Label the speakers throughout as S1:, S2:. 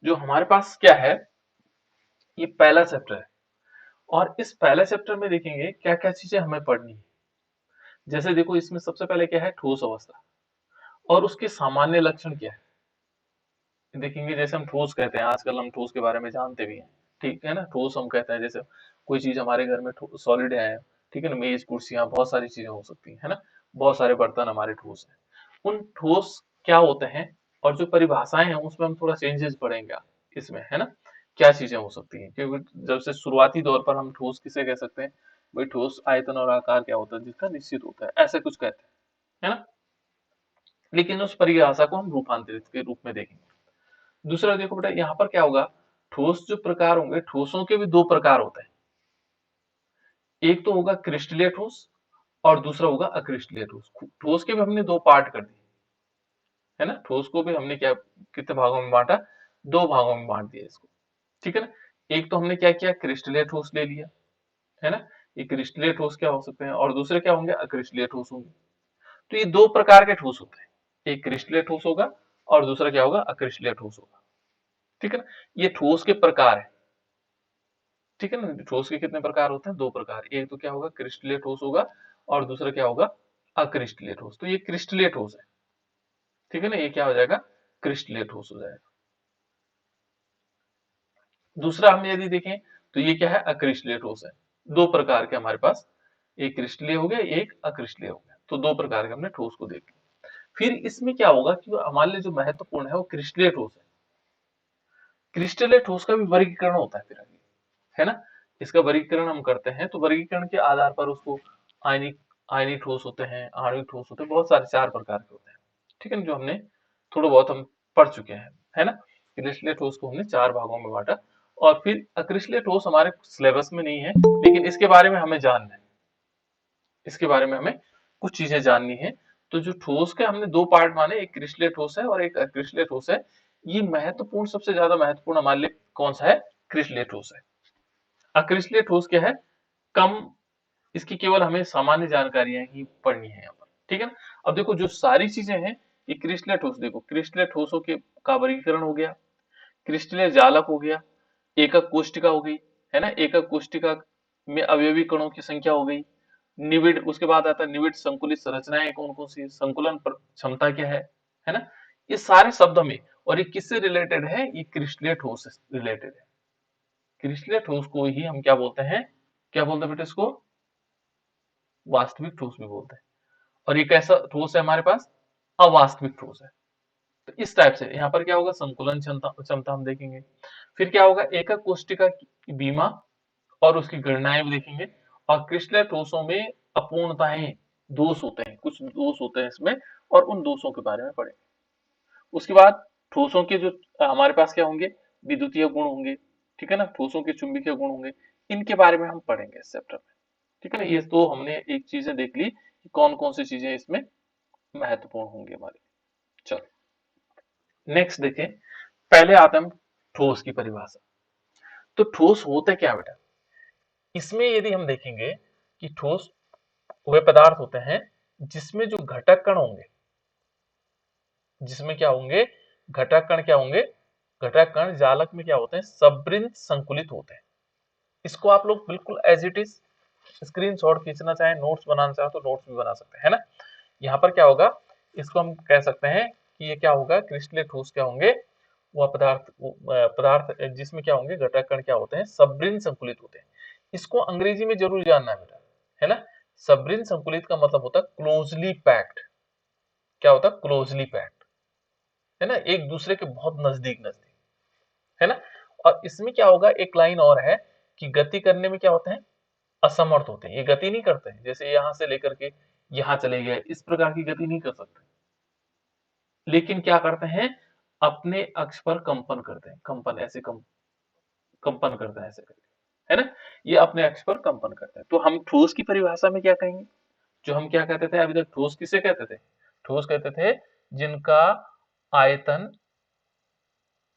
S1: जो हमारे पास क्या है, ये पहला चैप्टर है, और इस पहले चैप्टर में देखेंगे क्या क्या चीजें हमें पढ़नी है। जैसे देखो, इसमें सबसे पहले क्या है, ठोस अवस्था और उसके सामान्य लक्षण क्या है देखेंगे। जैसे हम ठोस कहते हैं, आजकल हम ठोस के बारे में जानते भी हैं, ठीक है ना। ठोस हम कहते हैं जैसे कोई चीज हमारे घर में सॉलिड है, ठीक है ना, मेज कुर्सियां, बहुत सारी चीजें हो सकती है ना, बहुत सारे बर्तन हमारे ठोस हैं। उन ठोस क्या होते हैं, और जो परिभाषाएं हैं उसमें हम थोड़ा चेंजेस पढ़ेंगे इसमें, है ना। क्या चीजें हो सकती हैं, क्योंकि जब से शुरुआती दौर पर हम ठोस किसे कह सकते हैं, भाई ठोस आयतन और आकार क्या होता है जिसका निश्चित होता है, ऐसे कुछ कहते हैं, है ना। लेकिन उस परिभाषा को हम रूपांतरित के रूप में देखेंगे। दूसरा देखो बेटा, यहाँ पर क्या होगा, ठोस जो प्रकार होंगे, ठोसों के भी दो प्रकार होते हैं। एक तो होगा क्रिस्टलीय ठोस और दूसरा होगा अक्रिस्टलीय ठोस। ठोस के भी हमने दो पार्ट कर दिए, है ना। ठोस को भी हमने क्या, कितने भागों में बांटा, दो भागों में बांट दिया इसको, ठीक है ना। एक तो हमने क्या किया, क्रिस्टलीय ठोस ले लिया, है ना। ये क्रिस्टलीय ठोस क्या हो सकते हैं, और दूसरे क्या होंगे, अक्रिस्टलीय ठोस होंगे। तो ये दो प्रकार के ठोस होते हैं, एक क्रिस्टलीय ठोस होगा और दूसरा क्या होगा, अक्रिस्टलीय ठोस होगा, ठीक है ना। ये ठोस के प्रकार है, ठीक है ना। ठोस के कितने प्रकार होते हैं, दो प्रकार। एक तो क्या होगा, क्रिस्टलीय ठोस होगा और दूसरा क्या होगा, अक्रिस्टलीय ठोस। तो ये क्रिस्टलीय ठोस है, ठीक है ना, ये क्या हो जाएगा, क्रिस्टलीय ठोस हो जाएगा। दूसरा हम यदि देखें तो ये क्या है, अक्रिस्टलीय ठोस है। दो प्रकार के हमारे पास, एक क्रिस्टलीय हो गया, एक अक्रिस्टलीय हो गया, तो दो प्रकार के हमने ठोस को देख लिया। फिर इसमें क्या होगा कि हमारे लिए जो महत्वपूर्ण है वो क्रिस्टलीय ठोस है। क्रिस्टलीय ठोस का भी वर्गीकरण होता है फिर आगे, है ना। इसका वर्गीकरण हम करते हैं, तो वर्गीकरण के आधार पर उसको आयनिक आयनिक ठोस होते हैं, आणविक ठोस होते हैं, बहुत सारे चार प्रकार के होते हैं, ठीक है ना, जो हमने थोड़ा बहुत हम पढ़ चुके हैं, है ना। क्रिस्टलीय ठोस को हमने चार भागों में बांटा। और फिर अक्रिस्टलीय ठोस हमारे सिलेबस में नहीं है, लेकिन इसके बारे में हमें जानना है, इसके बारे में हमें कुछ चीजें जाननी है। तो जो ठोस के हमने दो पार्ट माने, एक क्रिस्टलीय ठोस है और एक अक्रिस्टलीय ठोस है। ये महत्वपूर्ण, सबसे ज्यादा महत्वपूर्ण हमारे लिए कौन सा है, क्रिस्टलीय ठोस है। अक्रिस्टलीय ठोस क्या है, कम, इसकी केवल हमें सामान्य जानकारियां ही पढ़नी है यहाँ पर, ठीक है ना। अब देखो जो सारी चीजें हैं, ये क्रिस्टलीय ठोस, देखो क्रिस्टलीय ठोसों के का वर्गीकरण हो गया, क्रिस्टलीय जालक हो गया, एकक कोष्टिका हो गई, है ना, एकक कोष्टिका में अवयवी कणों की संख्या हो गई, निविड, उसके बाद आता है निविड संकुलित संरचनाएं कौन कौन सी, संकुलन क्षमता क्या है ना। ये सारे शब्द हमें, और ये किससे रिलेटेड है, ये क्रिस्टलीय ठोस से रिलेटेड है। क्रिस्टलीय ठोस को ही हम क्या बोलते हैं, क्या बोलते हैं बेटा इसको, वास्तविक ठोस भी बोलते हैं। और ये कैसा ठोस है हमारे पास, अवास्तविक ठोस है। तो इस टाइप से यहाँ पर क्या होगा, संकुलन क्षमता क्षमता हम देखेंगे। फिर क्या होगा, एकक कोष्टिका की बीमा और उसकी गणनाएं भी देखेंगे। और क्रिस्टलीय ठोसों में अपूर्णताएं, दोष होते हैं, कुछ दोष होते हैं इसमें, और उन दोषों के बारे में पढ़ेंगे। उसके बाद ठोसों के जो हमारे पास क्या होंगे, विद्युतीय गुण होंगे, ठीक है ना, ठोसों के चुंबकीय गुण होंगे, इनके बारे में हम पढ़ेंगे इस चैप्टर में, ठीक है ना। ये तो हमने एक चीजें देख ली कि कौन कौन सी चीजें इसमें महत्वपूर्ण होंगी हमारे। चलो नेक्स्ट देखें, पहले आते हम ठोस की परिभाषा। तो ठोस होते क्या बेटा, इसमें यदि हम देखेंगे कि ठोस वे पदार्थ होते हैं जिसमें जो घटक कण होंगे, जिसमें क्या होंगे, घटक कण क्या होंगे, घटक कण जालक में क्या होते हैं, सबृंद संकुलित होते हैं। इसको आप लोग बिल्कुल एज इट इज स्क्रीनशॉट खींचना चाहे, नोट्स बनाना चाहे तो नोट्स भी बना सकते हैं, है ना। यहाँ पर क्या होगा, इसको हम कह सकते हैं कि ये क्या होगा, क्रिस्टलीय ठोस क्या होंगे, वह पदार्थ जिसमें क्या होंगे, घटक कण क्या होते हैं, सबृंद संकुलित होते हैं। इसको अंग्रेजी में जरूर जानना है बेटा, है ना। सबृंद संकुलित का मतलब होता है क्लोजली पैक्ड, क्या होता है, क्लोजली पैक्ड, है ना, एक दूसरे के बहुत नजदीक नजदीक, है ना। और इसमें क्या होगा, एक लाइन और है कि गति करने में क्या होते हैं, असमर्थ होते हैं, ये गति नहीं करते हैं, जैसे यहां से लेकर के यहां चले गए, इस प्रकार की गति नहीं कर सकते, लेकिन क्या करते हैं, अपने अक्ष पर कंपन करते हैं, कंपन ऐसे कंपन करते हैं ऐसे करके, है ना। ये अपने अक्ष पर कंपन करते हैं। तो हम ठोस की परिभाषा में क्या कहेंगे, जो हम क्या कहते थे अभी तक, ठोस किसे कहते थे, ठोस कहते थे जिनका आयतन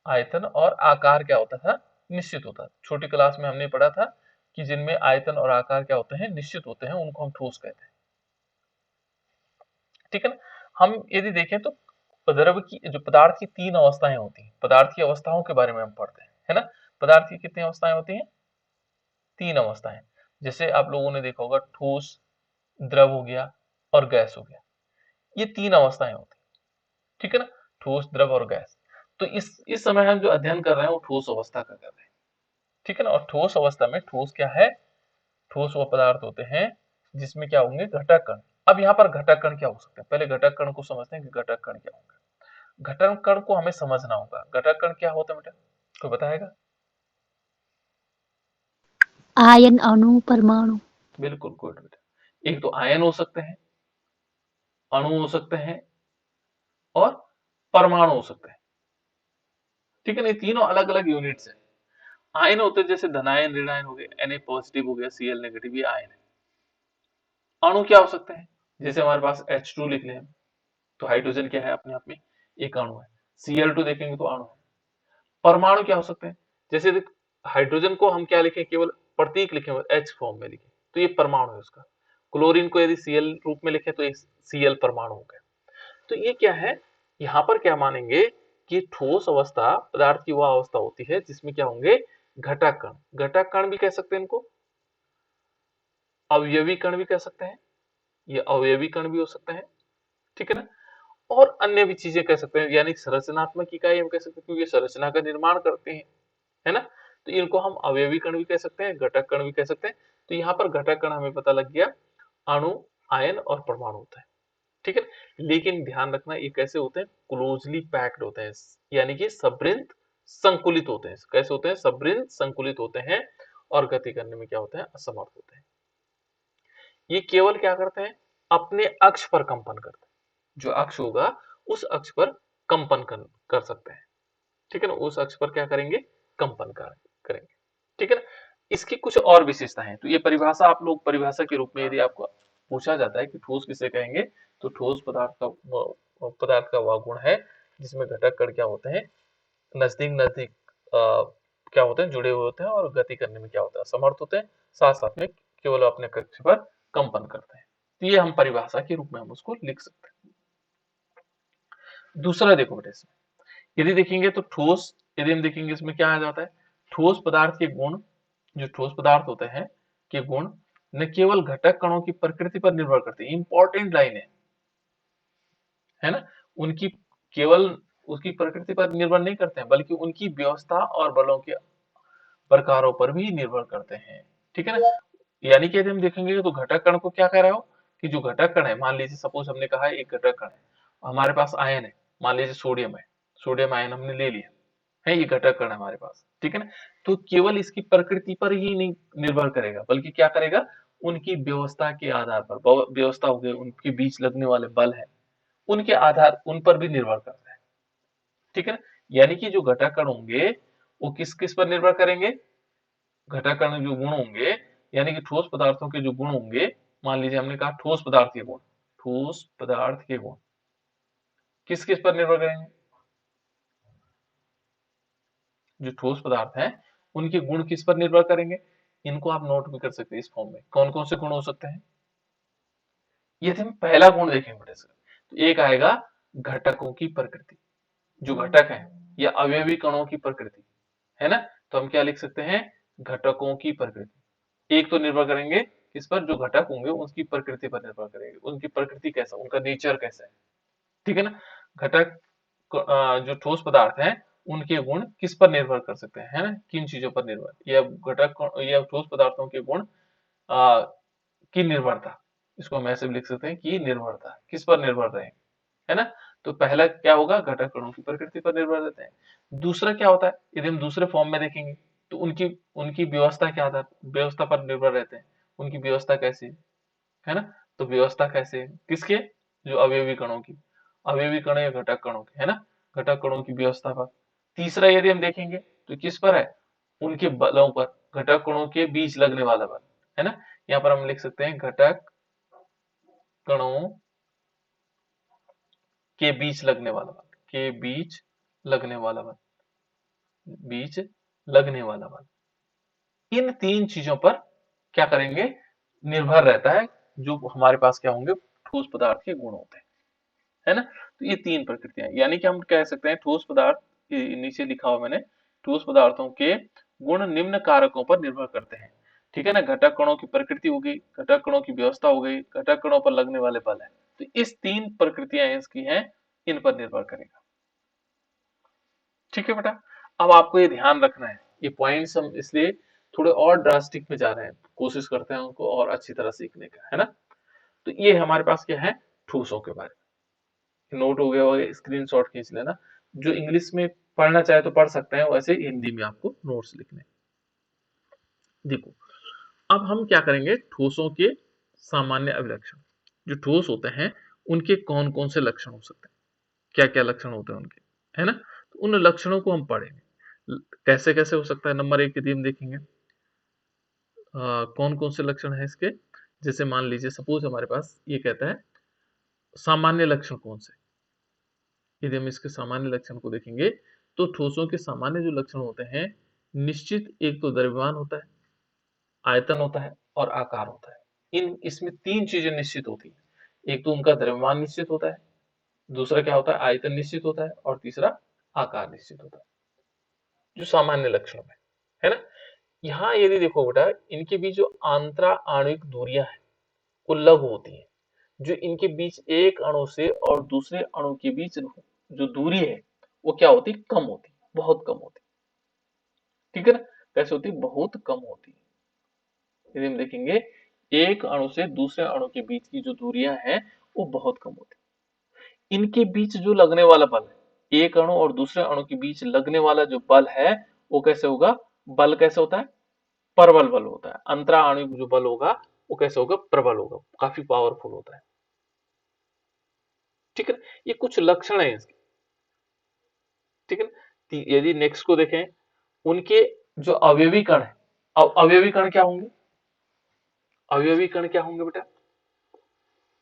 S1: आयतन और आकार क्या होता था, निश्चित होता था। छोटी क्लास में हमने पढ़ा था कि जिनमें आयतन और आकार क्या होते हैं, निश्चित होते हैं, उनको हम ठोस कहते हैं, ठीक है ना। हम यदि देखें तो द्रव की जो पदार्थ की 3 अवस्थाएं होती हैं, पदार्थ की अवस्थाओं के बारे में हम पढ़ते हैं, है ना। पदार्थ की कितनी अवस्थाएं होती हैं? 3 अवस्थाएं। जैसे आप लोगों ने देखा होगा ठोस, द्रव हो गया और गैस हो गया, ये 3 अवस्थाएं होती हैं, ठीक है ना। ठोस, द्रव और गैस। तो इस समय हम जो अध्ययन कर रहे हैं वो ठोस अवस्था का कर रहे हैं, ठीक है ना। और ठोस अवस्था में ठोस क्या है? ठोस वो पदार्थ होते हैं जिसमें क्या होंगे? घटक कण। अब यहाँ पर घटक कण क्या हो सकते हैं? पहले घटक कण को समझते हैं कि घटक कण क्या होंगे। घटक कण को हमें समझना होगा। घटक कण क्या होता है बेटा, कोई बताएगा?
S2: आयन, अणु, परमाणु।
S1: बिल्कुल गुड बेटा। एक तो आयन हो सकते हैं, अणु हो सकते हैं और परमाणु हो सकते हैं, ठीक है ना। ये तीनों अलग अलग यूनिट्स हैं। आयन होते हैं जैसे धनायन, ऋणायन हो गए, Na पॉजिटिव हो गया, Cl नेगेटिव, ये आयन है। अणु क्या हो सकते हैं? जैसे हमारे पास H2 लिख लें, तो हाइड्रोजन क्या है? अपने आप में एक अणु है। Cl2 देखेंगे तो अणु है। परमाणु क्या हो सकते हैं? जैसे हाइड्रोजन को हम क्या लिखें? केवल प्रतीक लिखें, H फॉर्म में लिखें, तो ये परमाणु है उसका। क्लोरीन को यदि Cl रूप में लिखें तो एक Cl परमाणु हो गया। तो ये क्या है? यहाँ पर क्या मानेंगे कि ठोस अवस्था पदार्थ की वह अवस्था होती है जिसमें क्या होंगे? घटक कण। घटक कण भी कह सकते हैं इनको, अवयवी कण भी कह सकते हैं, ये अवयवी कण भी हो सकते हैं, ठीक है ना। और अन्य भी चीजें कह सकते हैं, यानी संरचनात्मक इकाई हम कह सकते हैं क्योंकि ये संरचना का निर्माण करते हैं, है ना। तो इनको हम अवयवी कण भी कह सकते हैं, घटक कण भी कह सकते हैं। तो यहाँ पर घटक कण हमें पता लग गया, अणु, आयन और परमाणु होता है, ठीक है। लेकिन ध्यान रखना ये कैसे होते हैं? क्लोजली पैक्ड होते हैं, यानी कि सबृंत संकुलित होते हैं। कैसे होते हैं? सबृंत संकुलित होते हैं और गति करने में क्या होते हैं? असमर्थ होते हैं। ये केवल क्या करते हैं? अपने अक्ष पर कंपन करते हैं। जो अक्ष होगा उस अक्ष पर कंपन कर सकते हैं, ठीक है ना। उस अक्ष पर क्या करेंगे? कंपन करेंगे, ठीक है ना। इसकी कुछ और विशेषताएं हैं। तो ये परिभाषा आप लोग परिभाषा के रूप में यदि आपको पूछा जाता है कि ठोस किसे कहेंगे, तो ठोस पदार्थ का वह गुण है जिसमें घटक कण क्या होते हैं? नजदीक नजदीक क्या होते हैं? जुड़े हुए होते हैं और गति करने में क्या होता है? समर्थ होते हैं। साथ साथ में केवल अपने कक्ष पर कंपन करते हैं। तो ये हम परिभाषा के रूप में हम उसको लिख सकते हैं। दूसरा देखो बेटा, इसमें यदि देखेंगे तो ठोस, यदि हम देखेंगे इसमें क्या आ जाता है? ठोस पदार्थ के गुण, जो ठोस पदार्थ होते हैं के गुण न केवल घटक कणों की प्रकृति पर निर्भर करते हैं, इंपॉर्टेंट लाइन है ना। उनकी केवल उसकी प्रकृति पर निर्भर नहीं करते हैं, बल्कि उनकी व्यवस्था और बलों के प्रकारों पर भी निर्भर करते हैं, ठीक है ना। यानी कि यदि हम देखेंगे तो घटक कण को क्या कह रहे हो कि जो घटक कण है, मान लीजिए सपोज हमने कहा है एक घटक कण है, हमारे पास आयन है, मान लीजिए सोडियम है, सोडियम आयन हमने ले लिया है, ये घटक कण है हमारे पास, ठीक है ना। तो केवल इसकी प्रकृति पर ही नहीं निर्भर करेगा, बल्कि क्या करेगा? उनकी व्यवस्था के आधार पर, व्यवस्था हो गई, उनके बीच लगने वाले बल है, उनके आधार उन पर भी निर्भर करता है, ठीक है ना। यानी कि जो घटक कण होंगे वो किस किस पर निर्भर करेंगे? घटक कण जो गुण होंगे, यानी कि ठोस पदार्थों के जो गुण होंगे, मान लीजिए हमने कहा ठोस पदार्थ के गुण, ठोस पदार्थ के गुण किस किस पर निर्भर करेंगे? जो ठोस पदार्थ हैं उनके गुण किस पर निर्भर करेंगे? इनको आप नोट भी कर सकते हैं इस फॉर्म में। कौन कौन से गुण हो सकते हैं? यदि हम पहला गुण देखें बेटे सर, तो एक आएगा घटकों की प्रकृति। जो घटक है या अवयवी कणों की प्रकृति, है ना। तो हम क्या लिख सकते हैं? घटकों की प्रकृति। एक तो निर्भर करेंगे किस पर? जो घटक होंगे उसकी प्रकृति पर निर्भर करेंगे, उनकी प्रकृति कैसा, उनका नेचर कैसा है, ठीक है ना। घटक जो ठोस पदार्थ हैं उनके गुण किस पर निर्भर कर सकते हैं, है ना, किन चीजों पर निर्भर? या या ठोस पदार्थों के गुण की निर्भरता, इसको हम ऐसे भी लिख सकते हैं कि निर्भरता किस पर निर्भर रहे, है ना। तो पहला क्या होगा? घटक कणों की प्रकृति पर निर्भर रहते हैं। दूसरा क्या होता है? यदि हम दूसरे फॉर्म में देखेंगे तो उनकी उनकी व्यवस्था क्या था? व्यवस्था पर निर्भर रहते हैं। उनकी व्यवस्था कैसी है ना। तो व्यवस्था कैसे किसके? जो अवयवी कणों की, अवयवी कण या घटक कणों की, है ना, घटक कणों की व्यवस्था पर। तीसरा यदि हम देखेंगे तो किस पर है? उनके बलों पर, घटक कणों के बीच लगने वाला बल, है ना। यहाँ पर हम लिख सकते हैं घटक कणों के बीच लगने वाला बल, के बीच लगने वाला बल, बीच लगने वाला बल। इन तीन चीजों पर क्या करेंगे? निर्भर रहता है जो हमारे पास क्या होंगे? ठोस पदार्थ के गुण होते हैं, है ना। तो ये 3 प्रकृतियां, यानी कि हम कह सकते हैं ठोस पदार्थ, नीचे लिखा हुआ मैंने, ठोस पदार्थों के गुण निम्न कारकों पर निर्भर करते हैं। ठीक है ना, घटक कणों की प्रकृति हो गई, घटक कणों की व्यवस्था हो गई, घटक कणों पर लगने वाले बल है। तो इस 3 प्रकृतियां इसकी हैं, इन पर निर्भर करेगा। ठीक है बेटा, अब आपको ये ध्यान रखना है, ये पॉइंट्स हम इसलिए थोड़े और ड्रास्टिक में जा रहे हैं, कोशिश करते हैं उनको और अच्छी तरह सीखने का, है ना। तो ये हमारे पास क्या है, ठोसों के बारे में नोट हो गया होगा, स्क्रीनशॉट खींच लेना। जो इंग्लिश में पढ़ना चाहे तो पढ़ सकते हैं, वैसे हिंदी में आपको नोट्स लिखने। देखो, अब हम क्या करेंगे, ठोसों के सामान्य अभिलक्षण। जो ठोस होते हैं उनके कौन कौन से लक्षण हो सकते हैं, क्या क्या लक्षण होते हैं उनके, है ना। तो उन लक्षणों को हम पढ़ेंगे, कैसे कैसे हो सकता है। नंबर 1 यदि हम देखेंगे कौन कौन से लक्षण है इसके, जैसे मान लीजिए सपोज हमारे पास ये कहता है सामान्य लक्षण कौन से। यदि हम इसके सामान्य लक्षण को देखेंगे तो ठोसों के सामान्य जो लक्षण होते हैं, निश्चित एक तो द्रव्यमान होता है, आयतन होता है और आकार होता है। इसमें 3 चीजें निश्चित होती है, एक तो उनका द्रव्यमान निश्चित होता है, दूसरा क्या होता है, आयतन निश्चित होता है, और तीसरा आकार निश्चित होता है, जो सामान्य लक्षण है ना। यहाँ यदि देखो बेटा, इनके बीच जो आंतरा आणविक दूरियां हैं वो लघु होती हैं। जो इनके बीच एक अणु से और दूसरे अणु के बीच जो दूरी है वो क्या होती, कम होती, बहुत कम होती। ठीक है ना, कैसे होती, बहुत कम होती। यदि हम देखेंगे एक अणु से दूसरे अणु के बीच की जो दूरियां हैं वो बहुत कम होती। इनके बीच जो लगने वाला बल है, एक अणु और दूसरे अणु के बीच लगने वाला जो बल है वो कैसे होगा, बल कैसे होता है, प्रबल बल होता है। अंतरा आणविक जो बल होगा वो कैसे होगा, प्रबल होगा, काफी पावरफुल होता है। ठीक है, ये कुछ लक्षण है इसके। ठीक है, यदि नेक्स्ट को देखें, उनके जो अवयवी कण है, अवयवी कण क्या होंगे, अवयवी कण क्या होंगे बेटा,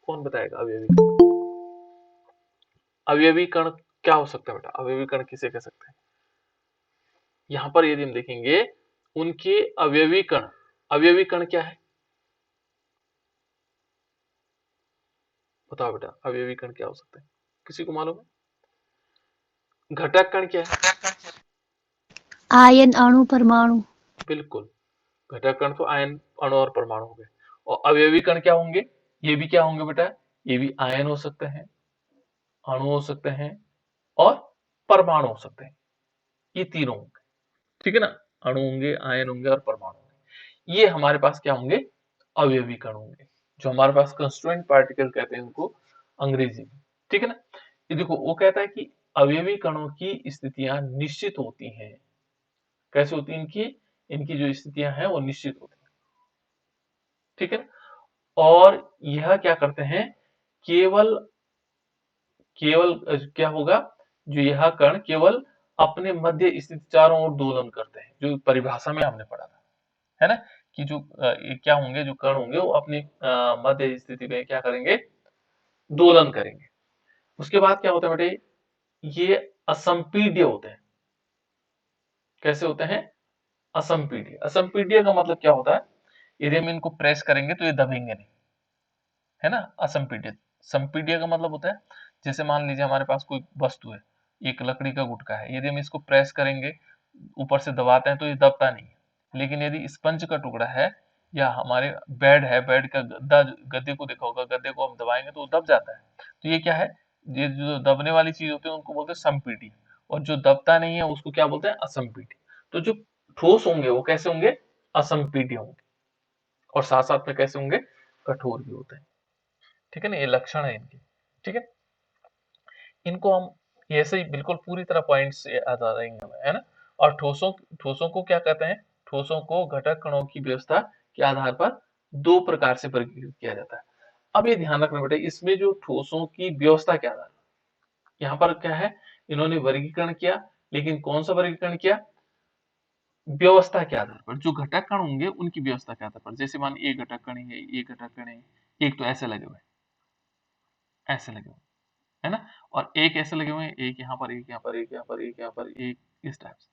S1: कौन बताएगा अवयवी कण? अवयवी कण क्या हो सकता है बेटा, अवयवी कण किसे कह सकते हैं। यहां पर यदि हम देखेंगे उनके अवयवी कण, अवयवी कण क्या है, बताओ बेटा, अवयवी कण क्या हो सकते हैं, किसी को मालूम है। घटक कण क्या है,
S2: आयन अणु परमाणु।
S1: बिल्कुल, घटक कण तो आयन अणु और परमाणु हो गए। और अवयवी कण क्या होंगे, ये भी क्या होंगे बेटा, ये भी आयन हो सकते हैं, अणु हो सकते हैं और परमाणु हो सकते हैं, ये तीनों होंगे। ठीक है ना, अणु होंगे, आयन होंगे और परमाणु होंगे। ये हमारे पास क्या होंगे, अवयवी कण होंगे, जो हमारे पास कंस्टिट्यूएंट पार्टिकल कहते हैं उनको अंग्रेजी में। ठीक है ना, ये देखो वो कहता है कि अवयवी कणों की स्थितियां निश्चित होती हैं। कैसे होती है इनकी, इनकी जो स्थितियां हैं वो निश्चित होती हैं। ठीक है ना, और यह क्या करते हैं, केवल केवल क्या होगा, जो यह कण केवल अपने मध्य स्थित चारों ओर दोलन करते हैं, जो परिभाषा में हमने पढ़ा था, है ना, कि जो ये क्या होंगे, जो कण होंगे वो अपनी मध्य स्थिति में क्या करेंगे, दोलन करेंगे। उसके बाद क्या होता है बेटे, ये असंपीड्य होते हैं। कैसे होते हैं, असंपीड्य। असंपीड्य का मतलब क्या होता है, यदि हम इनको प्रेस करेंगे तो ये दबेंगे नहीं, है ना। असंपीड्य, संपीड्य का मतलब होता है, जैसे मान लीजिए हमारे पास कोई वस्तु है, एक लकड़ी का गुटका है, यदि हम इसको प्रेस करेंगे, ऊपर से दबाते हैं तो ये दबता नहीं है। लेकिन यदि स्पंज का टुकड़ा है या हमारे बेड है, बेड का गद्दा, गद्दे को देखा होगा, गद्दे को हम दबाएंगे तो वो दब जाता है। तो ये क्या है, ये जो दबने वाली चीज होती है उनको बोलते हैं संपीड्य, और जो दबता नहीं है उसको क्या बोलते हैं, असंपीड्य। तो जो ठोस होंगे वो कैसे होंगे, असंपीड्य होंगे, और साथ साथ में कैसे होंगे, कठोर भी होते हैं। ठीक है ना, ये लक्षण है इनके। ठीक है, इनको हम ऐसे ही बिल्कुल पूरी तरह पॉइंट्स याद आ जाएंगे हमें, है ना। और ठोसों ठोसों को क्या कहते हैं, ठोसों को घटक कणों की व्यवस्था के आधार पर 2 प्रकार से वर्गीकृत किया जाता है। अब ये ध्यान रखना बेटा, इसमें जो ठोसों की व्यवस्था के आधार पर, यहाँ पर क्या है, इन्होंने वर्गीकरण किया, लेकिन कौन सा वर्गीकरण किया, व्यवस्था के आधार पर। जो घटक कण होंगे उनकी व्यवस्था के आधार पर, जैसे मान एक घटक कण है, एक घटक कण है, एक तो ऐसे लगे हुए, ऐसे लगे हुए, है ना, और एक ऐसे लगे हुए हैं, एक यहाँ पर, एक यहाँ पर, एक यहाँ पर, एक यहाँ पर, एक इस टाइप से,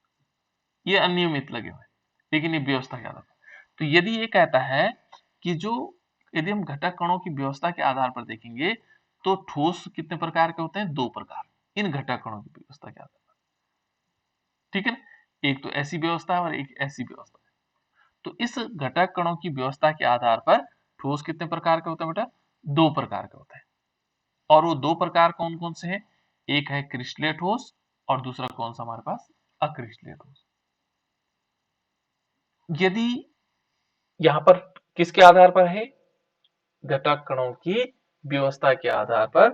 S1: ये अनियमित लगे हुए हैं, लेकिन ये व्यवस्था के आधार पर। तो यदि ये कहता है कि जो, यदि हम घटक कणों की व्यवस्था के आधार पर देखेंगे तो ठोस कितने प्रकार के होते हैं? 2 प्रकार, इन घटक कणों की व्यवस्था के आधार पर, ठीक है ना। एक तो ऐसी व्यवस्था है और एक ऐसी व्यवस्था है। तो इस घटक कणों की व्यवस्था के आधार पर ठोस कितने प्रकार के होते हैं बेटा? 2 प्रकार के होते हैं। और वो 2 प्रकार कौन कौन से हैं? एक है क्रिस्टलीय ठोस और दूसरा कौन सा हमारे पास? अक्रिस्टलीय ठोस। यदि यहां पर किसके आधार पर है? घटक कणों की व्यवस्था के आधार पर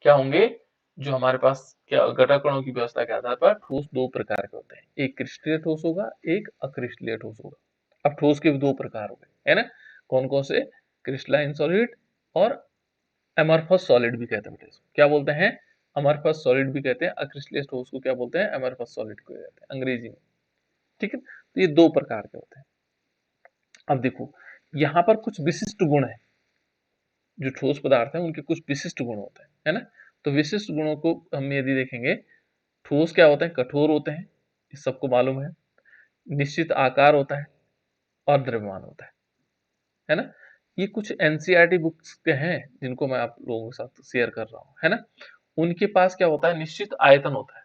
S1: क्या होंगे? जो हमारे पास क्या घटक कणों की व्यवस्था के आधार पर ठोस 2 प्रकार के होते हैं, एक क्रिस्टलीय ठोस होगा, एक अक्रिस्टलीय ठोस होगा। अब ठोस के 2 प्रकार हो गए, है ना। कौन कौन से? क्रिस्टलाइन सॉलिड और अमरफस सॉलिड भी कहते हैं बेटा इसको। क्या बोलते हैं? अमरफस सॉलिड भी कहते हैं। अक्रिस्टलीय ठोस को क्या बोलते हैं? अमरफस सॉलिड को कहते हैं अंग्रेजी में, ठीक है। तो ये 2 प्रकार के होते हैं। अब देखो यहाँ पर कुछ विशिष्ट गुण है, जो ठोस पदार्थ है उनके कुछ विशिष्ट गुण होते हैं, है ना। तो विशिष्ट गुणों को हम यदि देखेंगे, ठोस क्या होते हैं? कठोर होते हैं, इस सबको मालूम है। निश्चित आकार होता है और द्रव्यमान होता है ना। ये कुछ एनसीईआरटी बुक्स के हैं जिनको मैं आप लोगों के साथ शेयर कर रहा हूँ, है ना। उनके पास क्या होता है? निश्चित आयतन होता है।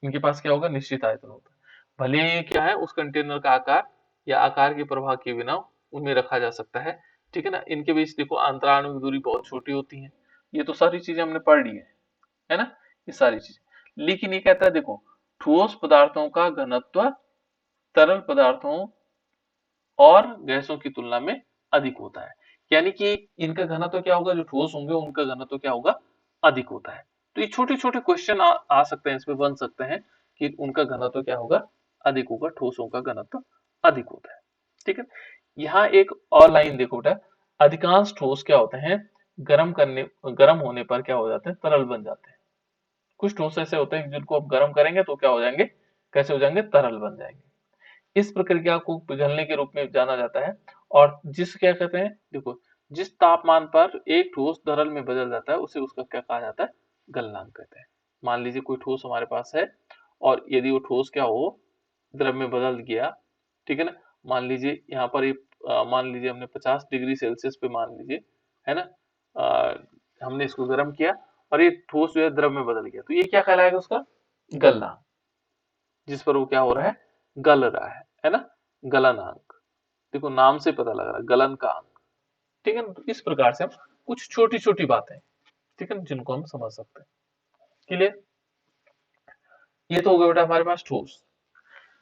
S1: इनके पास क्या होगा? निश्चित आयतन होता है। भले ही क्या है उस कंटेनर का आकार या आकार के प्रभाव के बिना उनमें रखा जा सकता है, ठीक है ना। इनके बीच देखो अंतराणु दूरी बहुत छोटी होती है। ये तो सारी चीजें हमने पढ़ ली है ना, ये सारी चीजें। लेकिन ये कहता है देखो, ठोस पदार्थों का घनत्व तरल पदार्थों और गैसों की तुलना में अधिक होता है। यानी कि इनका घनत्व क्या होगा? जो ठोस होंगे उनका घनत्व क्या होगा? अधिक होता है। तो ये छोटे छोटे क्वेश्चन आ सकते हैं, इसमें बन सकते हैं कि उनका घनत्व क्या होगा? अधिक होगा। ठोसों का घनत्व अधिक होता है, ठीक है। यहाँ एक और लाइन देखो बेटा, अधिकांश ठोस क्या होते हैं? गर्म होने पर क्या हो जाते हैं? तरल बन जाते हैं। कुछ ठोस ऐसे होते हैं जिनको आप गर्म करेंगे तो क्या हो जाएंगे? कैसे हो जाएंगे? तरल बन जाएंगे। इस प्रक्रिया को पिघलने के रूप में जाना जाता है। और जिस क्या कहते हैं देखो, जिस तापमान पर एक ठोस तरल में बदल जाता है उसे उसका क्या कहा जाता है? गलनांक कहते हैं। मान लीजिए कोई ठोस हमारे पास है और यदि वो ठोस क्या हो? द्रव में बदल गया, ठीक है ना। मान लीजिए यहाँ पर मान लीजिए हमने 50 डिग्री सेल्सियस पे मान लीजिए, है ना, हमने इसको गर्म किया और ये ठोस जो है द्रव में बदल गया, तो ये क्या कहलाएगा? उसका गलनांक, जिस पर वो क्या हो रहा है? गल रहा है ना। गलनांक, देखो नाम से पता लग रहा है, गलन का अंक, ठीक है ना। तो इस प्रकार से हम कुछ छोटी छोटी बातें, ठीक है ना, जिनको हम समझ सकते हैं। क्लियर? ये तो हो गया बेटा हमारे पास ठोस।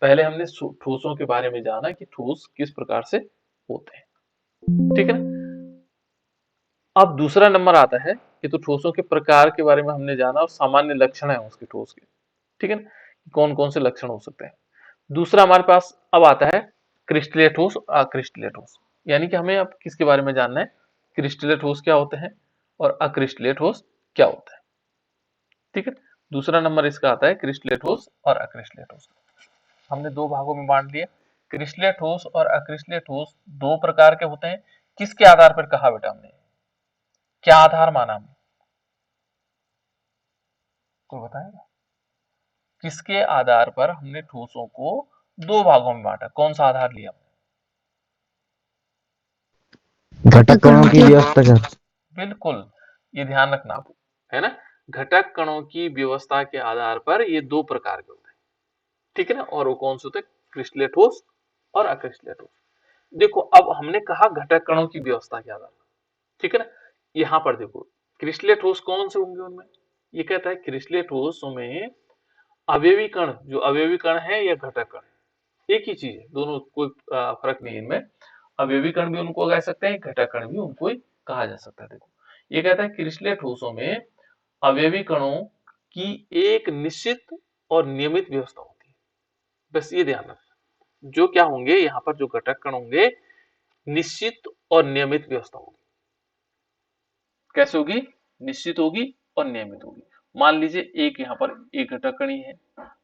S1: पहले हमने ठोसों के बारे में जाना कि ठोस किस प्रकार से होते हैं, ठीक है ना। अब दूसरा नंबर आता है कि तो ठोसों के प्रकार के बारे में हमने जाना और सामान्य लक्षण है उसके ठोस के, ठीक है ना, कौन कौन से लक्षण हो सकते हैं। दूसरा हमारे पास अब आता है क्रिस्टलीय ठोस, अक्रिस्टलीय ठोस। यानी कि हमें अब किसके बारे में जानना है? क्रिस्टलीय ठोस क्या होते हैं और अक्रिस्टलीय ठोस क्या होता है, ठीक है। दूसरा नंबर इसका आता है क्रिस्टलीय ठोस और अक्रिस्टलीय ठोस। हमने 2 भागों में बांट दिए। क्रिस्टलीय ठोस और अक्रिस्टलीय ठोस 2 प्रकार के होते हैं। किसके आधार पर कहा बेटा हमने? क्या आधार माना हमने? कोई बताएगा? किसके आधार पर हमने ठोसों को 2 भागों में बांटा? कौन सा आधार लिया हमने?
S3: घटक कणों की व्यवस्था का।
S1: बिल्कुल, ये ध्यान रखना आप, है ना। घटक कणों की व्यवस्था के आधार पर ये 2 प्रकार के होते हैं, ठीक है ना। और वो कौन से होते हैं? क्रिस्टलीय ठोस और अक्रिस्टलीय ठोस। देखो अब हमने कहा घटक कणों की व्यवस्था के आधार पर, ठीक है ना। यहाँ पर देखो क्रिस्टलीय ठोस कौन से होंगे उनमें? ये कहता है क्रिस्टलीय ठोसों में अवयवी कण, जो अवयवी कण है या घटक कण, एक ही चीज है, दोनों कोई फर्क नहीं है इनमें। अवयवी कण भी उनको कह सकते हैं, घटक कण भी उनको ही कहा जा सकता है। देखो ये कहता है क्रिस्टलीय ठोसों में अवयवी कणों की एक निश्चित और नियमित व्यवस्था होती है। बस ये ध्यान रखना, जो क्या होंगे यहाँ पर, जो घटक कण होंगे, निश्चित और नियमित व्यवस्था होगी। कैसे होगी? निश्चित होगी और नियमित होगी। मान लीजिए एक यहाँ पर एक घटक कणी है,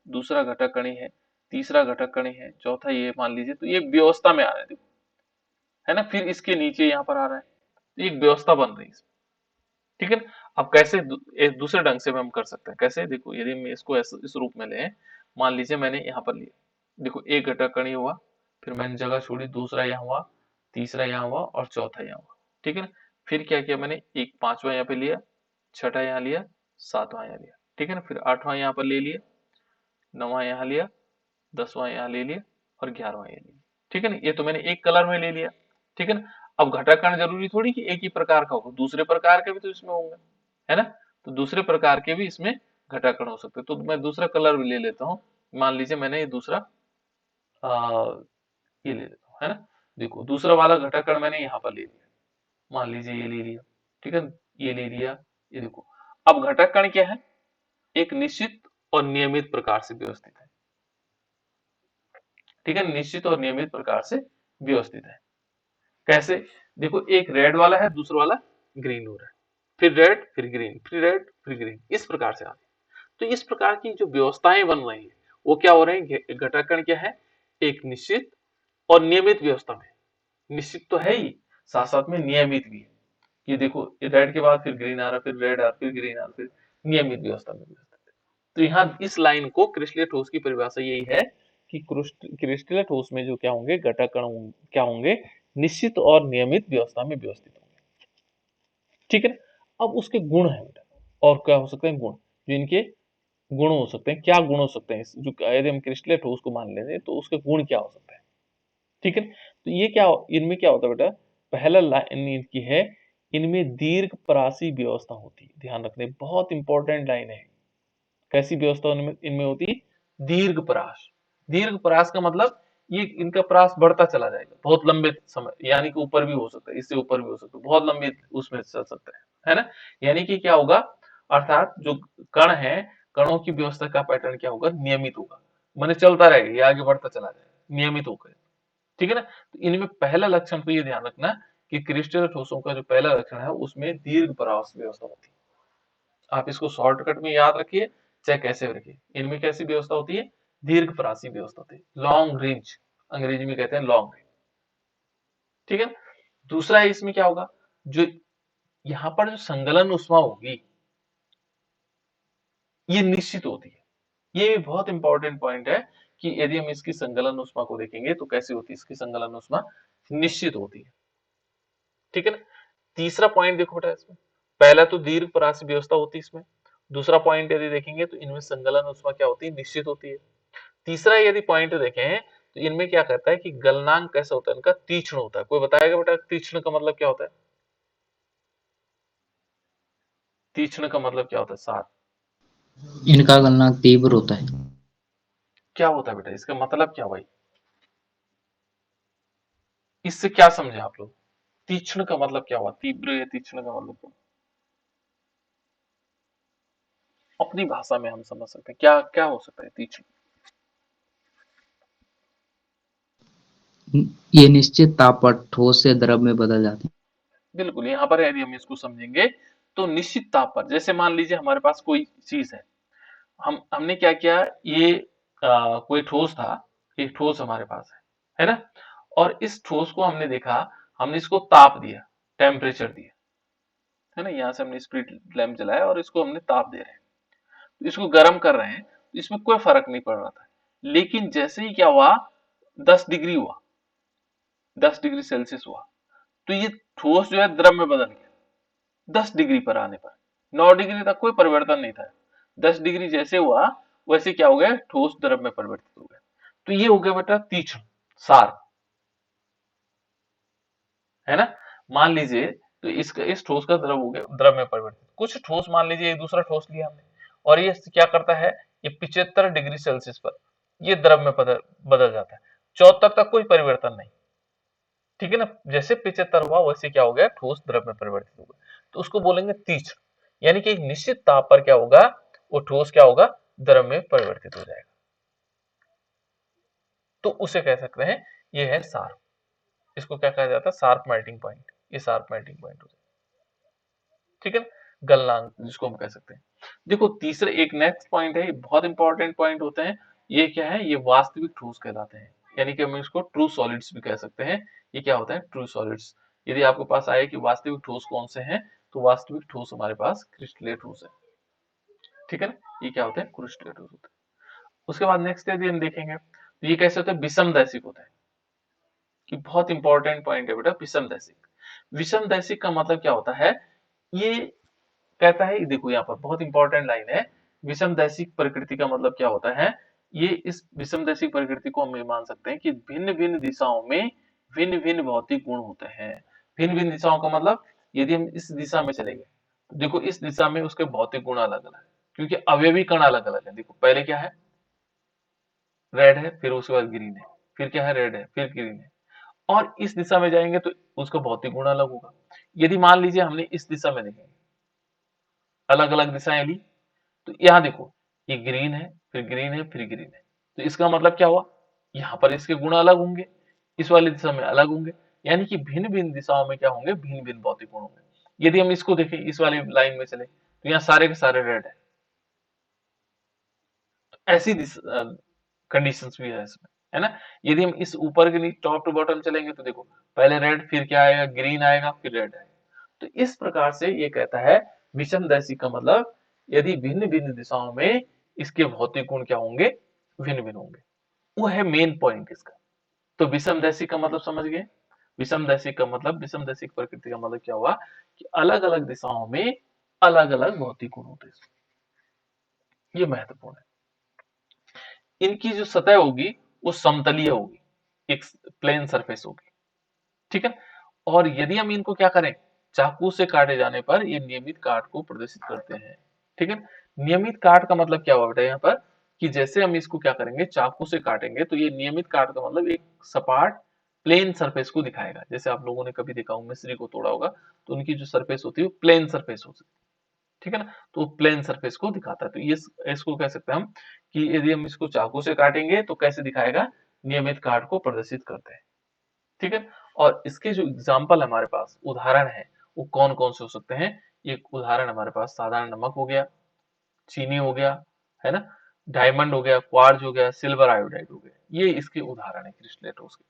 S1: दूसरा घटक कणी है, तीसरा घटक कणी है, चौथा ये मान लीजिए, तो ये व्यवस्था में आ रहा है देखो, है ना। फिर इसके नीचे यहाँ पर आ रहा है, तो एक व्यवस्था बन रही है, ठीक है ना। अब कैसे एक दूसरे ढंग से हम कर सकते हैं, कैसे? देखो यदि मैं इसको इस रूप में ले, मान लीजिए मैंने यहाँ पर लिया, देखो एक घटक कणी हुआ, फिर मैंने जगह छोड़ी, दूसरा यहाँ हुआ, तीसरा यहाँ हुआ और चौथा यहाँ हुआ, ठीक है ना। फिर क्या किया मैंने, एक पांचवा यहाँ पे लिया, छठा यहाँ लिया, सातवां यहाँ लिया, ठीक है ना। फिर आठवां यहाँ पर ले लिया, नौवां यहाँ लिया, 10वां यहाँ ले लिया और 11वां यहाँ ले लिया, ठीक है ना। ये तो मैंने एक कलर में ले लिया, ठीक है ना। अब घटाकर्ण जरूरी थोड़ी कि एक ही प्रकार का होगा, दूसरे प्रकार के भी तो इसमें होंगे, है ना। तो दूसरे प्रकार के भी इसमें घटाकर्ण हो सकते हैं। तो मैं दूसरा कलर भी ले लेता हूँ। मान लीजिए मैंने ये दूसरा ये ले लेता हूँ, है ना। देखो दूसरा वाला घटाकर्ण मैंने यहाँ पर ले लिया, मान लीजिए ये ले लिया, ठीक है, ये ले लिया। ये देखो, अब घटाकर्ण क्या है, एक निश्चित और नियमित प्रकार से व्यवस्थित है, ठीक है, निश्चित और नियमित प्रकार से व्यवस्थित है। कैसे, देखो एक रेड वाला है, दूसरा वाला ग्रीन हो रहा है, फिर रेड फिर ग्रीन फिर रेड फिर ग्रीन, इस प्रकार से आते हैं। तो इस प्रकार की जो व्यवस्थाएं बन रही है वो क्या हो रहे हैं, घटाकर्ण क्या है, एक निश्चित और नियमित व्यवस्था में, निश्चित तो है ही, साथ साथ में नियमित भी है। ये देखो, ये रेड के बाद फिर ग्रीन आ रहा, फिर रेड आ रहा, फिर ग्रीन आ रहा, फिर नियमित व्यवस्था में व्यवस्थित है। तो यहाँ इस लाइन को क्रिस्टलीय ठोस की परिभाषा यही है कि क्रिस्टलीय ठोस में जो क्या होंगे, घटक क्या होंगे, निश्चित और नियमित व्यवस्था में व्यवस्थित होंगे, ठीक है ना। अब उसके गुण है बेटा, और क्या हो सकते हैं गुण, जो इनके गुण हो सकते हैं, क्या गुण हो सकते हैं जो, यदि हम क्रिस्टलीय ठोस को मान लेते हैं तो उसके गुण क्या हो सकते हैं, ठीक है। तो ये क्या, इनमें क्या होता है बेटा, पहला लाइन इनकी है, इनमें दीर्घ परासी व्यवस्था होती है। ध्यान रखने, बहुत इंपॉर्टेंट लाइन है। कैसी व्यवस्था इनमें होती है, दीर्घ परास। दीर्घ परास का मतलब ये इनका परास बढ़ता चला जाएगा बहुत लंबे समय, यानी कि ऊपर भी हो सकता है, इससे ऊपर भी हो सकता है, बहुत लंबे उसमें चल सकता है ना। यानी कि क्या होगा, अर्थात जो कण है, कणों की व्यवस्था का पैटर्न क्या होगा, नियमित होगा, माने चलता रहेगा, ये आगे बढ़ता चला जाएगा, नियमित होकर, ठीक है ना। तो इनमें पहला लक्षण तो ये ध्यान रखना कि क्रिस्टल ठोसों का जो पहला लक्षण है उसमें दीर्घ परास व्यवस्था होती है। आप इसको शॉर्टकट में याद रखिए, चाहे कैसे भी रखिए, इनमें कैसी व्यवस्था होती है, दीर्घ परासी व्यवस्था होती है, लॉन्ग रेंज, अंग्रेजी में कहते हैं लॉन्ग रेंज, ठीक है। दूसरा है, इसमें क्या होगा, जो यहाँ पर जो संगलन उष्मा होगी ये निश्चित होती है। ये भी बहुत इंपॉर्टेंट पॉइंट है कि यदि हम इसकी संगलन उष्मा को देखेंगे तो कैसी होती है, इसकी संगलन उष्मा निश्चित होती है, ठीक है ना। तीसरा पॉइंट देखो बेटा, इसमें पहला तो दीर्घ परासी व्यवस्था होती है इसमें, दूसरा पॉइंट यदि देखेंगे तो इनमें संगलन उष्मा क्या होती है, निश्चित होती है। तीसरा यदि पॉइंट देखें तो इनमें क्या कहता है कि गलनांक कैसा होता है, इनका तीक्ष्ण होता है। कोई बताएगा बेटा तीक्ष्ण का मतलब क्या होता है, तीक्ष्ण का मतलब क्या होता है, सार
S4: इनका गलनांक तीव्र होता है।
S1: क्या होता है बेटा, इसका मतलब क्या भाई, इससे क्या समझे आप लोग, तीक्ष्ण का मतलब क्या हुआ, तीव्र या तीक्ष्ण का मतलब क्या, अपनी भाषा में हम समझ सकते हैं, क्या क्या हो सकता है तीक्ष्ण।
S4: ये निश्चित ताप पर ठोस से द्रव में बदल जाते हैं।
S1: बिल्कुल, यहाँ पर यदि हम इसको समझेंगे तो निश्चित ताप पर, जैसे मान लीजिए हमारे पास कोई चीज है, हमने क्या किया, ये कोई ठोस था, एक ठोस हमारे पास है ना। और इस ठोस को हमने देखा, हमने इसको ताप दिया, टेम्परेचर दिया, है ना। यहाँ से हमने स्प्रिट लैंप जलाया और इसको हमने ताप दे रहे हैं, तो इसको गर्म कर रहे हैं, तो इसमें कोई फर्क नहीं पड़ रहा था। लेकिन जैसे ही क्या हुआ, 10 डिग्री हुआ, 10 डिग्री सेल्सियस हुआ, तो ये ठोस जो है द्रव में बदल गया। 10 डिग्री पर आने पर, 9 डिग्री तक कोई परिवर्तन नहीं था, 10 डिग्री जैसे हुआ वैसे क्या हो गया, ठोस द्रव में परिवर्तित हो गया। तो ये हो गया बेटा तीक्ष्ण, सार, है ना। मान लीजिए, तो इसका, इस ठोस का द्रव हो गया, द्रव में परिवर्तित। कुछ ठोस मान लीजिए एक दूसरा ठोस लिया हमने, और ये क्या करता है, ये 75 डिग्री सेल्सियस पर ये द्रव में बदल जाता है, 74 तक कोई परिवर्तन नहीं, ठीक है ना। जैसे 75 हुआ वैसे क्या हो गया, ठोस द्रव में परिवर्तित हो गया, तो उसको बोलेंगे तीक्ष्ण। यानी कि एक निश्चित ताप पर क्या होगा, वो ठोस क्या होगा, द्रव में परिवर्तित हो जाएगा, तो उसे कह सकते हैं ये है सार। इसको क्या कहा जाता है, शार्प मेल्टिंग पॉइंट, ये शार्प मेल्टिंग पॉइंट हो जाएगा, ठीक है ना, गलनांक जिसको हम कह सकते हैं। देखो तीसरा एक नेक्स्ट पॉइंट है, ये बहुत इंपॉर्टेंट पॉइंट होते हैं, ये क्या है, ये वास्तविक ठोस कहलाते हैं, यानी कि हम इसको ट्रू सॉलिड्स भी कह सकते हैं। ये क्या होता है, ट्रू सॉलिड्स। यदि आपके पास आए कि वास्तविक ठोस कौन से हैं, तो वास्तविक ठोस हमारे पास क्रिस्टलीय ठोस है, ठीक है ना, ये क्या होते हैं, क्रिस्टलीय ठोस होते हैं। उसके बाद नेक्स्ट यदि हम देखेंगे तो ये कैसे होते हैं, विषमदैशिक होते हैं, कि बहुत इंपॉर्टेंट पॉइंट है बेटा, विषमदैशिक। विषमदैशिक का मतलब क्या होता है, ये कहता है, देखो यहाँ पर बहुत इंपॉर्टेंट लाइन है, विषमदैशिक प्रकृति का मतलब क्या होता है, ये इस विषमदैशिक प्रकृति को हम ये मान सकते हैं कि भिन्न भिन्न दिशाओं में भिन्न भिन्न भौतिक गुण होते हैं। भिन्न भिन्न दिशाओं का मतलब, यदि हम इस दिशा में चलेंगे तो देखो इस दिशा में उसके भौतिक गुण अलग अलग है, क्योंकि अवयवी कण अलग अलग है। देखो पहले क्या है, रेड है, फिर उसके बाद ग्रीन है, फिर क्या है, रेड है, फिर ग्रीन है, और इस दिशा में जाएंगे तो उसका भौतिक गुण अलग होगा। यदि मान लीजिए हमने इस दिशा में देखेंगे, अलग अलग दिशाएं ली, तो यहाँ देखो ये ग्रीन है, फिर ग्रीन है, फिर ग्रीन है, तो इसका मतलब क्या हुआ, यहाँ पर इसके गुण अलग होंगे, इस वाली दिशा में अलग होंगे, यानी कि भिन्न भिन्न दिशाओं में क्या होंगे, भिन्न भिन्न भौतिक गुण होंगे। यदि हम इसको देखें, इस वाली लाइन में चले तो यहाँ सारे के सारे रेड है, तो ऐसी कंडीशंस भी है इसमें, है ना। यदि हम इस ऊपर के टॉप टू बॉटम चलेंगे तो देखो पहले रेड, फिर क्या आएगा, ग्रीन आएगा, फिर रेड आएगा। तो इस प्रकार से ये कहता है विषमदैशिक का मतलब, यदि भिन्न भिन्न दिशाओं में इसके भौतिक गुण क्या होंगे, भिन्न भिन्न होंगे, वो है मेन पॉइंट इसका। तो विषमदैशिक का मतलब समझ गए, विषमदैशिक का मतलब, विषमदैशिक प्रकृति का मतलब क्या हुआ कि अलग अलग दिशाओं में अलग अलग भौतिक गुण होते हैं, ये महत्वपूर्ण है। इनकी जो सतह होगी वो समतलीय होगी, एक प्लेन सरफेस होगी, ठीक है। और यदि हम इनको क्या करें, चाकू से काटे जाने पर ये नियमित काट को प्रदर्शित करते हैं, ठीक है। नियमित काट का मतलब क्या हुआ बेटा यहाँ पर, कि जैसे हम इसको क्या करेंगे, चाकू से काटेंगे तो ये नियमित काट का मतलब एक सपाट प्लेन सरफेस को दिखाएगा। जैसे आप लोगों ने कभी देखा हो मिस्त्री को तोड़ा होगा तो उनकी जो सरफेस होती है वो प्लेन सरफेस होती है, ठीक है ना, तो वो प्लेन सरफेस को दिखाता है। तो ये इसको कह सकते हैं हम कि यदि हम इसको चाकू से काटेंगे तो कैसे दिखाएगा, नियमित काट को प्रदर्शित करते हैं, ठीक है। और इसके जो एग्जाम्पल हमारे पास उदाहरण है वो कौन कौन से हो सकते हैं, एक उदाहरण हमारे पास साधारण नमक हो गया, चीनी हो गया, है ना, डायमंड हो गया, क्वार्ज हो गया, सिल्वर आयोडाइड हो गया, ये इसके उदाहरण है क्रिस्टलीय ठोस के,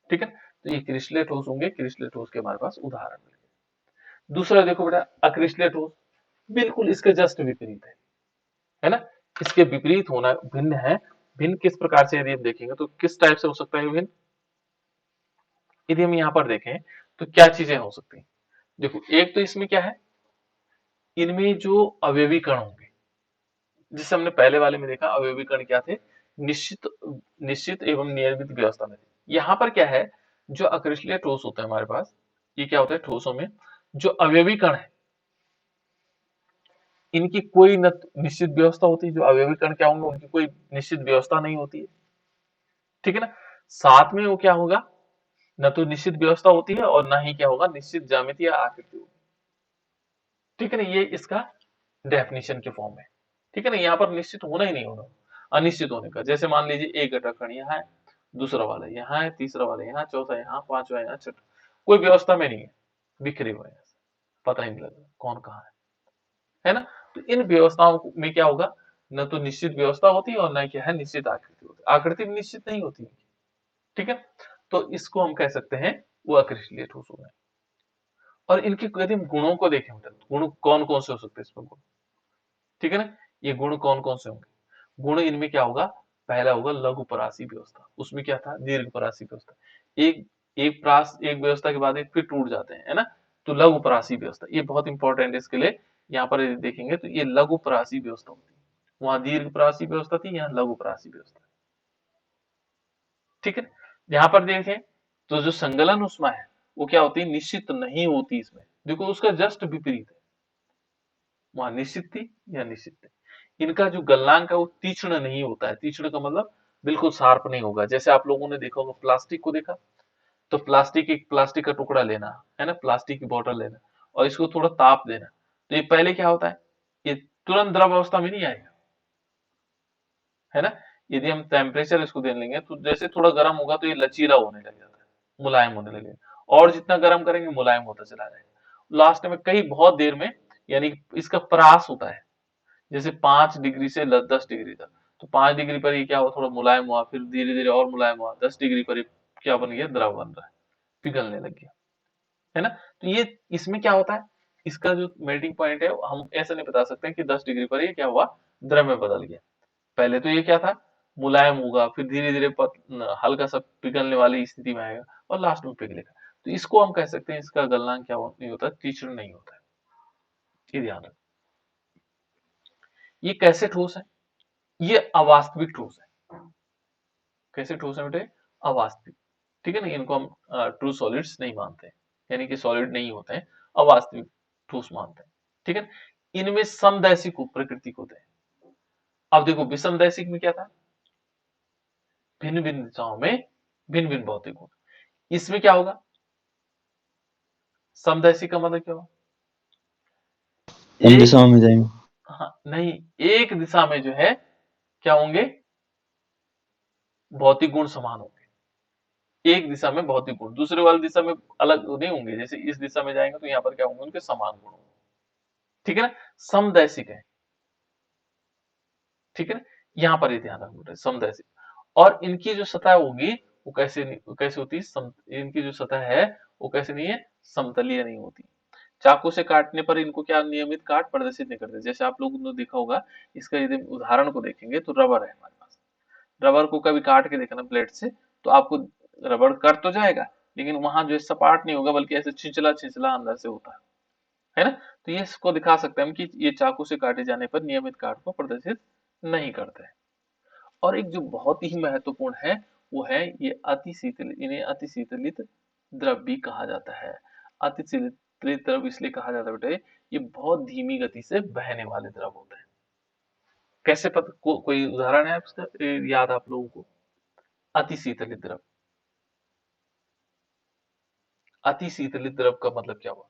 S1: ठीक है। तो ये क्रिस्टलीय ठोस होंगे, क्रिस्टलीय ठोस के हमारे पास उदाहरण मिल गए। दूसरा देखो बेटा अक्रिस्टलीय ठोस, बिल्कुल इसके जस्ट विपरीत है ना, इसके विपरीत होना भिन्न है। भिन्न किस प्रकार से यदि हम देखेंगे तो किस टाइप से हो सकता है भिन्न, यदि हम यहाँ पर देखें तो क्या चीजें हो सकती हैं। देखो एक तो इसमें क्या है, इनमें जो अवयवी कण होंगे, जिसे हमने पहले वाले में देखा अवयवी कण क्या थे, निश्चित निश्चित एवं नियमित व्यवस्था में थे। यहाँ पर क्या है, जो अक्रिस्टलीय ठोस होता है हमारे पास, ये क्या होता है, ठोसों में जो अवयवी कण है इनकी कोई न निश्चित व्यवस्था होती है, जो अवयवी कण क्या होंगे उनकी कोई निश्चित व्यवस्था नहीं होती है, ठीक है ना। साथ में वो क्या होगा, न तो निश्चित व्यवस्था होती है और ना ही क्या होगा, निश्चित ज्यामिति या आकृति होगी, ठीक है ना। ये इसका डेफिनेशन के फॉर्म है, ठीक है ना। यहाँ पर निश्चित होना ही नहीं होगा, अनिश्चित होने का। जैसे मान लीजिए एक घटक कण यहाँ है, दूसरा वाला यहाँ है, तीसरा वाला यहाँ, चौथा यहाँ, पांचवा यहाँ, छठा, कोई व्यवस्था में नहीं है, बिखरे हुए हैं, पता ही नहीं लग रहा कौन कहाँ है ना। तो इन व्यवस्थाओं में क्या होगा, न तो निश्चित व्यवस्था होती है और न क्या है, निश्चित आकृति होती है, आकृति भी निश्चित नहीं होती है, ठीक है। तो इसको हम कह सकते हैं वो अक्रिस्टलीय ठोस हो गए। और इनके यदि हम गुणों को देखें, गुण कौन कौन से हो सकते हैं इसमें गुण, ठीक है ना, ये गुण कौन कौन से होंगे, गुण इनमें क्या होगा, पहला होगा लघु परासी व्यवस्था, उसमें क्या था, दीर्घ परासी व्यवस्था, एक एक व्यवस्था के बाद एक फिर टूट जाते हैं, है ना। तो लघु परासी व्यवस्था ये बहुत इंपॉर्टेंट है इसके लिए। यहाँ पर यदि देखेंगे तो ये लघु परासी व्यवस्था होती है, वहां दीर्घ परासी व्यवस्था थी, यहाँ लघु परासी व्यवस्था, ठीक है। यहाँ पर देखें तो जो संगलन उष्मा है वो क्या होती है, निश्चित नहीं होती इसमें, देखो उसका जस्ट विपरीत है, वहां निश्चित थी या निश्चित थी। इनका जो गलनांक है वो तीक्ष्ण नहीं होता है, तीक्ष्ण का मतलब बिल्कुल शार्प नहीं होगा। जैसे आप लोगों ने देखा होगा प्लास्टिक को देखा, तो प्लास्टिक का टुकड़ा लेना, है ना, प्लास्टिक की बोतल लेना और इसको थोड़ा ताप देना, तो ये पहले क्या होता है, ये तुरंत द्रव अवस्था में नहीं आएगा, है ना। यदि हम टेम्परेचर इसको दे लेंगे तो जैसे थोड़ा गर्म होगा तो ये लचीला होने लग जाता है, मुलायम होने लगेगा, और जितना गर्म करेंगे मुलायम होता चला जाएगा, लास्ट में कई बहुत देर में, यानी इसका परास होता है, जैसे 5 डिग्री से 10 डिग्री तक, तो 5 डिग्री पर ये क्या हुआ, थोड़ा मुलायम हुआ, फिर धीरे धीरे और मुलायम हुआ, 10 डिग्री पर ये क्या बन गया, द्रव बन रहा है, पिघलने लग गया, है ना। तो ये इसमें क्या होता है, इसका जो मेल्टिंग पॉइंट है हम ऐसा नहीं बता सकते कि 10 डिग्री पर ये क्या हुआ, द्रव में बदल गया। पहले तो ये क्या था, मुलायम होगा, फिर धीरे धीरे हल्का सा पिघलने वाली स्थिति में आएगा और लास्ट में पिघलेगा। तो इसको हम कह सकते हैं इसका गलनांक क्या नहीं होता, तीक्ष्ण नहीं होता है। ये ध्यान रखना। ये कैसे ठोस है? ये अवास्तविक ठोस है। कैसे ठोस है बेटे? अवास्तविक। ठीक है ना, इनको हम ट्रू सॉलिड्स नहीं मानते, यानी कि सॉलिड नहीं होते हैं, अवास्तविक ठोस मानते हैं। ठीक है ना, इनमें समदैशिक प्रकृति होते हैं। अब देखो विषमदैशिक में क्या था, भिन्न भिन्न दिशाओं में भिन्न भिन्न भौतिक गुण। इसमें क्या होगा, समदैशिक का मतलब क्या होगा,
S3: हम दिशाओं में जाएंगे।
S1: हाँ नहीं, एक दिशा में जो है क्या होंगे, भौतिक गुण समान होंगे। एक दिशा में भौतिक गुण दूसरे वाली दिशा में अलग नहीं होंगे, जैसे इस दिशा में जाएंगे तो यहाँ पर क्या होंगे, उनके समान गुण होंगे। ठीक है ना, समदैशिक है। ठीक है ना, यहाँ पर ये ध्यान रखना, समदैशिक। और इनकी जो सतह होगी वो कैसे होती है, इनकी जो सतह है वो कैसे नहीं है, समतलीय नहीं होती। चाकू से काटने पर इनको क्या नियमित काट प्रदर्शित नहीं करते। जैसे आप लोगों ने देखा होगा, इसका यदि उदाहरण को देखेंगे तो रबर है हमारे पास, रबर को कभी काट के देखना ब्लेड से तो आपको रबर कट तो जाएगा, लेकिन वहां जो है सपाट नहीं होगा, बल्कि ऐसे छिछला छिछला अंदर से होता है ना। तो ये इसको दिखा सकते हैं हम कि ये चाकू से काटे जाने पर नियमित काट को प्रदर्शित नहीं करते हैं। और एक जो बहुत ही महत्वपूर्ण है वो है ये अति शीतल, इन्हें अति शीतलित द्रव भी कहा जाता है। अति शीतलित द्रव इसलिए कहा जाता है बेटे, ये बहुत धीमी गति से बहने वाले द्रव होते हैं। कैसे पता, कोई उदाहरण है इसका याद आप लोगों को? अति शीतलित द्रव, अति शीतलित द्रव का मतलब क्या हुआ?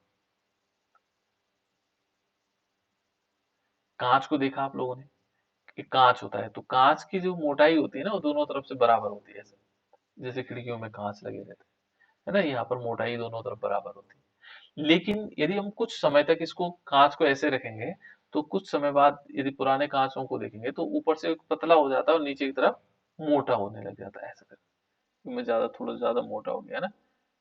S1: कांच को देखा आप लोगों ने कि कांच होता है, तो कांच की जो मोटाई होती है ना वो दोनों तरफ से बराबर होती है, ऐसे जैसे खिड़कियों में कांच लगे रहते हैं, है ना, यहाँ पर मोटाई दोनों तरफ बराबर होती है। लेकिन यदि हम कुछ समय तक इसको कांच को ऐसे रखेंगे तो कुछ समय बाद यदि पुराने कांचों को देखेंगे तो ऊपर से पतला हो जाता है और नीचे की तरफ मोटा होने लग जाता है, ऐसा करके में ज्यादा थोड़ा ज्यादा मोटा हो गया ना,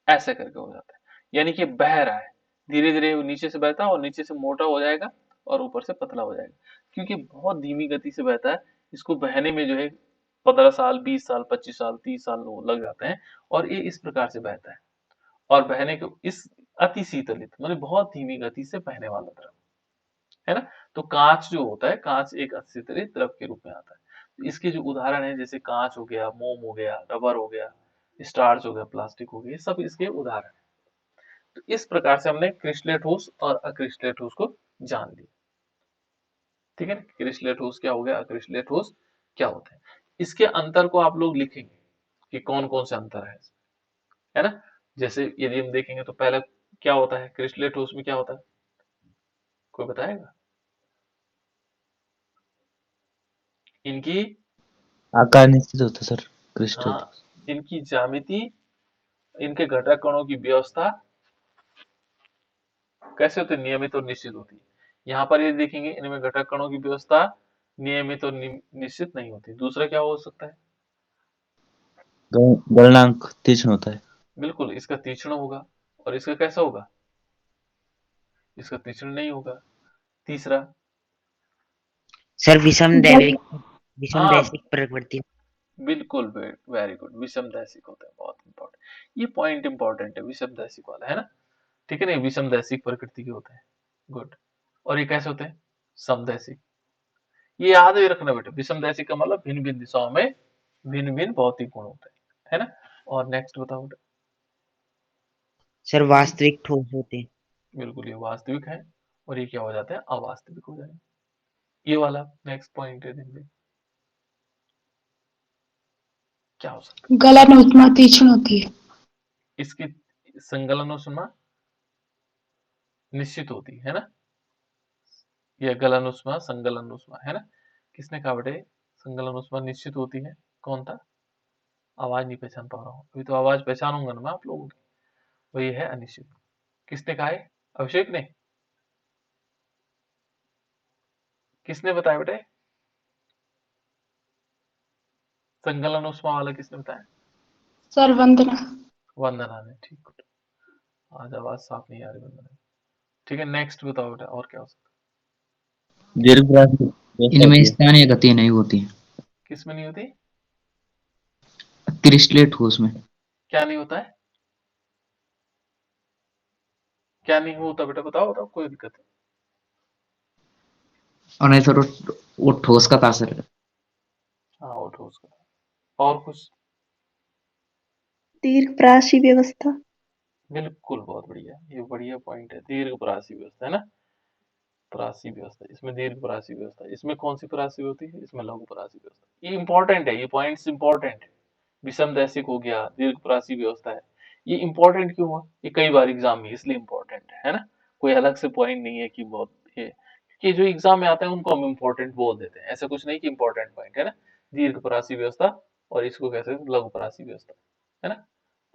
S1: ऐसे करके हो जाता है। यानी कि बह रहा है धीरे धीरे, नीचे से बहता है और नीचे से मोटा हो जाएगा और ऊपर से पतला हो जाएगा, क्योंकि बहुत धीमी गति से बहता है। इसको बहने में जो है 15 साल, 20 साल, 25 साल, 30 साल लग जाते हैं, और ये इस प्रकार से बहता है। और बहने के इस अति शीतलित मतलब बहुत धीमी गति से बहने वाला द्रव है ना। तो कांच जो होता है, कांच एक अति शीतलित द्रव के रूप में आता है। तो इसके जो उदाहरण है, जैसे कांच हो गया, मोम हो गया, रबर हो गया, स्टार्च हो गया, प्लास्टिक हो गया, ये सब इसके उदाहरण है। तो इस प्रकार से हमने क्रिस्टलीय ठोस और अक्रिस्टलीय ठोस को जान लिया। ठीक है ना, क्रिस्टलीय ठोस क्या हो गया, अक्रिस्टलीय ठोस क्या होता है। इसके अंतर को आप लोग लिखेंगे कि कौन कौन से अंतर है ना। जैसे यदि हम देखेंगे तो पहला क्या होता है, क्रिस्टलीय ठोस में क्या होता है, कोई बताएगा? इनकी
S3: आकार निश्चित होता है सर, क्रिस्टल।
S1: हाँ, इनकी ज्यामिति, इनके घटक कणों की व्यवस्था कैसे होती है, नियमित और निश्चित होती है। यहाँ पर ये देखेंगे इनमें घटक कणों की व्यवस्था नियमित और निश्चित नहीं होती। दूसरा क्या हो सकता है,
S3: गलनांक तीक्ष्ण होता है।
S1: बिल्कुल इसका तीक्ष्ण होगा, और इसका कैसा होगा, इसका तीक्ष्ण नहीं होगा। तीसरा,
S5: सर विषम
S1: हाँ
S5: दैसिक प्रवृत्ति।
S1: बिल्कुल, वेरी गुड, विषम दैसिक होता है, बहुत इंपॉर्टेंट ये पॉइंट, इंपॉर्टेंट है विषम दैसिक वाला, है ना। ठीक है ना, विषम दैसिक प्रकृति के होते हैं। गुड। और ये कैसे होते हैं, समदैशिक। ये याद ही रखना बेटा, विषम दैसिक का मतलब भिन्न भिन्न दिशाओं में भिन्न भिन्न भौतिक गुण होते हैं, है ना। और नेक्स्ट बताओ बेटा।
S5: सर वास्तविक ठोस होते हैं।
S1: बिल्कुल, ये वास्तविक है, और ये क्या हो जाते हैं, अवास्तविक हो जाएंगे। ये वाला नेक्स्ट पॉइंट है, दिन क्या हो सकता है,
S2: गलन उष्मा तीक्ष्ण होती है।
S1: इसकी संगलन उष्मा निश्चित होती है ना, यह गलन उष्मा संगलन उष्मा, है ना। किसने कहा बेटे संगलन उष्मा निश्चित होती है, कौन था? आवाज नहीं पहचान पा रहा हूँ, अभी तो आवाज पहचानूंगा ना मैं आप लोगों की। वही है अनिश्चित। किसने कहा है, अभिषेक ने? किसने बताया बेटे, संगलन उष्मा वाला किसने बताया?
S2: सर वंदना।
S1: वंदना ने, ठीक। आज आवाज साफ नहीं आ रही वंदना। ठीक है, नेक्स्ट बताओ बेटा, और क्या हो सकता
S3: दीर्घवृत्त
S4: इनमें स्थानीय गति नहीं होती है।
S1: है, किसमें नहीं होती,
S4: क्रिस्टलीय ठोस में
S1: क्या नहीं होता है? क्या नहीं होता बेटा, बताओ बताओ, कोई दिक्कत नहीं।
S4: और नहीं सर वो ठोस का था सर।
S1: हाँ वो ठोस का। और कुछ?
S6: दीर्घप्रासी व्यवस्था।
S1: बिल्कुल, बहुत बढ़िया, ये बढ़िया पॉइंट है, दीर्घप्रासी व्यवस्था है ना, प्रासी व्यवस्था, इसमें दीर्घप्रासी व्यवस्था, इसमें कौन सी प्रासी होती है, इसमें लघुप्रासी व्यवस्था। ये इंपॉर्टेंट है, ये पॉइंट्स इंपॉर्टेंट है। विषमदैशिक हो गया, दीर्घप्रासी व्यवस्था है, ये इंपॉर्टेंट क्यों हुआ, ये कई बार एग्जाम में इसलिए इंपॉर्टेंट है ना, कोई अलग से पॉइंट नहीं है कि बहुत ये, कि जो एग्जाम में आते हैं उनको हम इंपॉर्टेंट बोल देते हैं, ऐसा कुछ नहीं कि इंपॉर्टेंट पॉइंट है ना, दीर्घप्रासी व्यवस्था, और इसको कहते हैं लघुप्रासी व्यवस्था, है ना।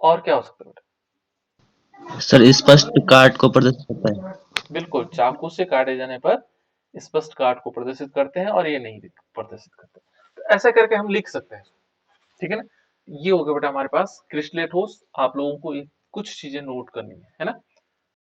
S1: और क्या हो सकता है बेटा?
S3: सर स्पष्ट काट को प्रदर्शित करता है।
S1: बिल्कुल, चाकू से काटे जाने पर स्पष्ट काट को प्रदर्शित करते हैं और ये नहीं प्रदर्शित करते, तो ऐसा करके हम लिख सकते हैं, ठीक है ना। ये हो गया बेटा हमारे पास क्रिस्टलीय ठोस। आप लोगों को कुछ चीजें नोट करनी है ना।